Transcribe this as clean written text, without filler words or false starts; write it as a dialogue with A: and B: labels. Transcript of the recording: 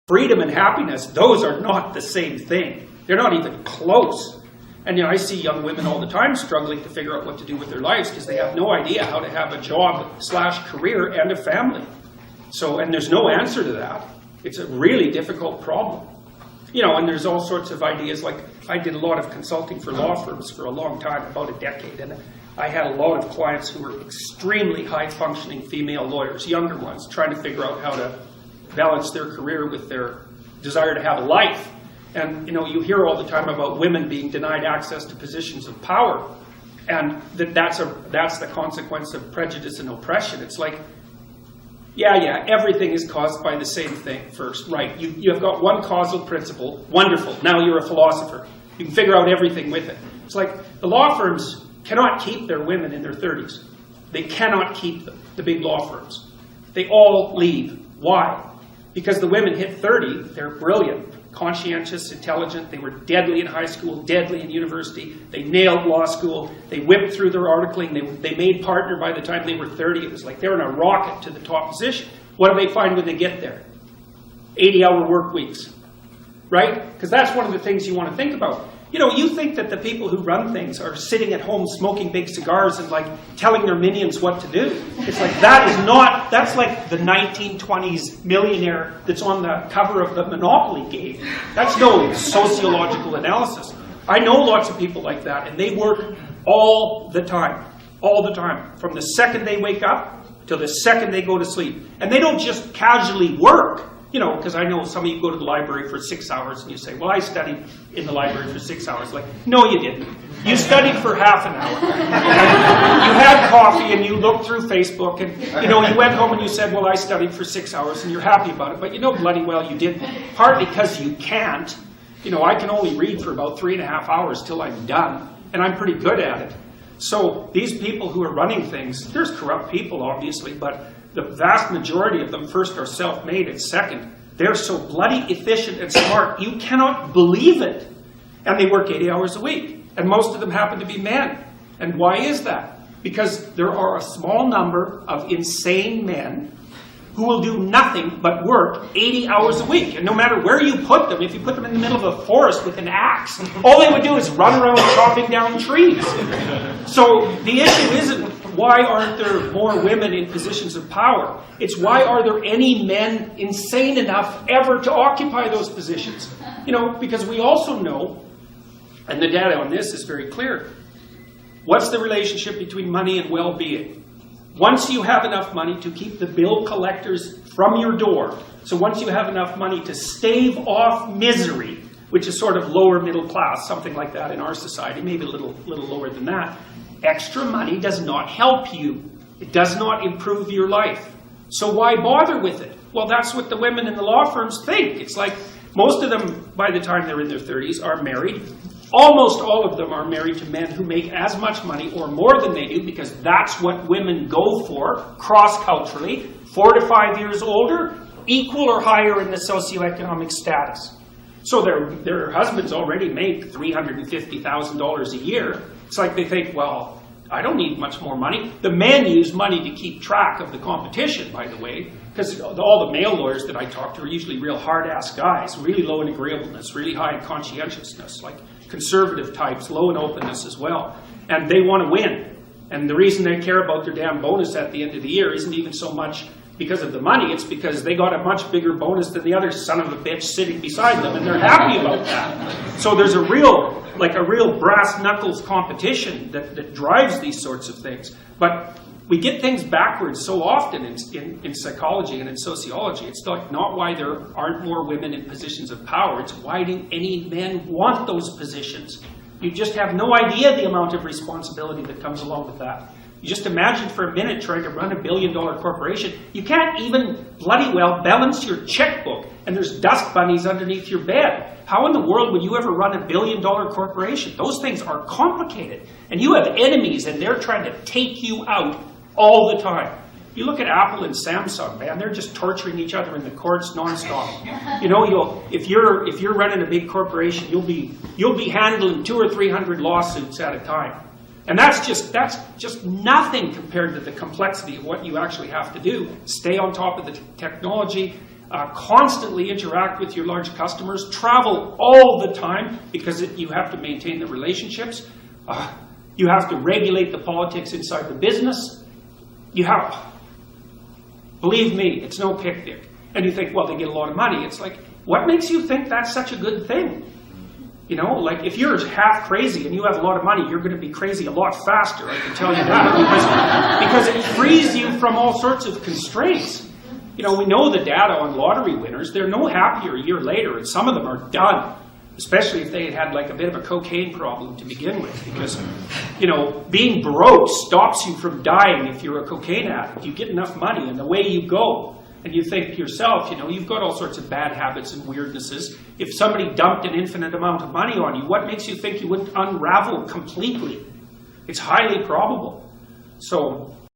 A: Freedom and happiness, those are not the same thing. They're not even close. And I see young women all the time struggling to figure out what to do with their lives because they have no idea how to have a job/career and a family. So, and there's no answer to that. It's a really difficult problem. And there's all sorts of ideas. Like, I did a lot of consulting for law firms for a long time, about a decade, and I had a lot of clients who were extremely high-functioning female lawyers, younger ones, trying to figure out how to balance their career with their desire to have a life. And, you hear all the time about women being denied access to positions of power, and that's the consequence of prejudice and oppression. It's like, yeah, everything is caused by the same thing first. Right, you have got one causal principle. Wonderful. Now you're a philosopher. You can figure out everything with it. It's like the law firms cannot keep their women in their 30s. They cannot keep them, the big law firms. They all leave. Why? Because the women hit 30, they're brilliant, conscientious, intelligent. They were deadly in high school, deadly in university. They nailed law school. They whipped through their articling. They made partner by the time they were 30. It was like they were in a rocket to the top position. What do they find when they get there? 80-hour work weeks, right? Because that's one of the things you want to think about. You think that the people who run things are sitting at home smoking big cigars and like telling their minions what to do. It's like that's like the 1920s millionaire that's on the cover of the Monopoly game. That's no sociological analysis. I know lots of people like that, and they work all the time, from the second they wake up till the second they go to sleep. And they don't just casually work. Because I know some of you go to the library for 6 hours and you say, well, I studied in the library for 6 hours. Like, no, you didn't. You studied for half an hour. And you had coffee and you looked through Facebook and, you went home and you said, well, I studied for 6 hours and you're happy about it. But bloody well you didn't. Partly because you can't. I can only read for about 3.5 hours till I'm done. And I'm pretty good at it. So these people who are running things, there's corrupt people, obviously, but the vast majority of them, first, are self-made, and second, they're so bloody efficient and smart, you cannot believe it. And they work 80 hours a week. And most of them happen to be men. And why is that? Because there are a small number of insane men who will do nothing but work 80 hours a week. And no matter where you put them, if you put them in the middle of a forest with an axe, all they would do is run around chopping down trees. So the issue isn't why aren't there more women in positions of power? It's why are there any men insane enough ever to occupy those positions? Because we also know, and the data on this is very clear, what's the relationship between money and well-being? Once you have enough money to keep the bill collectors from your door, so once you have enough money to stave off misery, which is sort of lower middle class, something like that in our society, maybe a little lower than that, extra money does not help you. It does not improve your life. So why bother with it? Well, that's what the women in the law firms think. It's like most of them, by the time they're in their 30s, are married. Almost all of them are married to men who make as much money or more than they do, because that's what women go for, cross-culturally, 4 to 5 years older, equal or higher in the socioeconomic status. So their husbands already make $350,000 a year. It's like they think, well, I don't need much more money. The men use money to keep track of the competition, by the way, because all the male lawyers that I talk to are usually real hard-ass guys, really low in agreeableness, really high in conscientiousness, like conservative types, low in openness as well. And they want to win. And the reason they care about their damn bonus at the end of the year isn't even so much because of the money, it's because they got a much bigger bonus than the other son of a bitch sitting beside them, and they're happy about that. So there's a real brass knuckles competition that drives these sorts of things. But we get things backwards so often in psychology and in sociology. It's like not why there aren't more women in positions of power, it's why do any men want those positions? You just have no idea the amount of responsibility that comes along with that. You just imagine for a minute trying to run $1 billion corporation. You can't even bloody well balance your checkbook, and there's dust bunnies underneath your bed. How in the world would you ever run $1 billion corporation? Those things are complicated. And you have enemies, and they're trying to take you out all the time. You look at Apple and Samsung, man, they're just torturing each other in the courts nonstop. If you're running a big corporation, you'll be handling 200 or 300 lawsuits at a time. And that's just nothing compared to the complexity of what you actually have to do. Stay on top of the technology, constantly interact with your large customers, travel all the time because you have to maintain the relationships. You have to regulate the politics inside the business. Believe me, it's no picnic. And you think, well, they get a lot of money. It's like, what makes you think that's such a good thing? You know, like if you're half crazy and you have a lot of money, you're going to be crazy a lot faster, I can tell you that. Because it frees you from all sorts of constraints. You know, we know the data on lottery winners. They're no happier a year later, and some of them are done. Especially if they had like a bit of a cocaine problem to begin with. Because, you know, being broke stops you from dying if you're a cocaine addict. You get enough money, and away you go. And you think to yourself, you know, you've got all sorts of bad habits and weirdnesses. If somebody dumped an infinite amount of money on you, what makes you think you wouldn't unravel completely? It's highly probable. So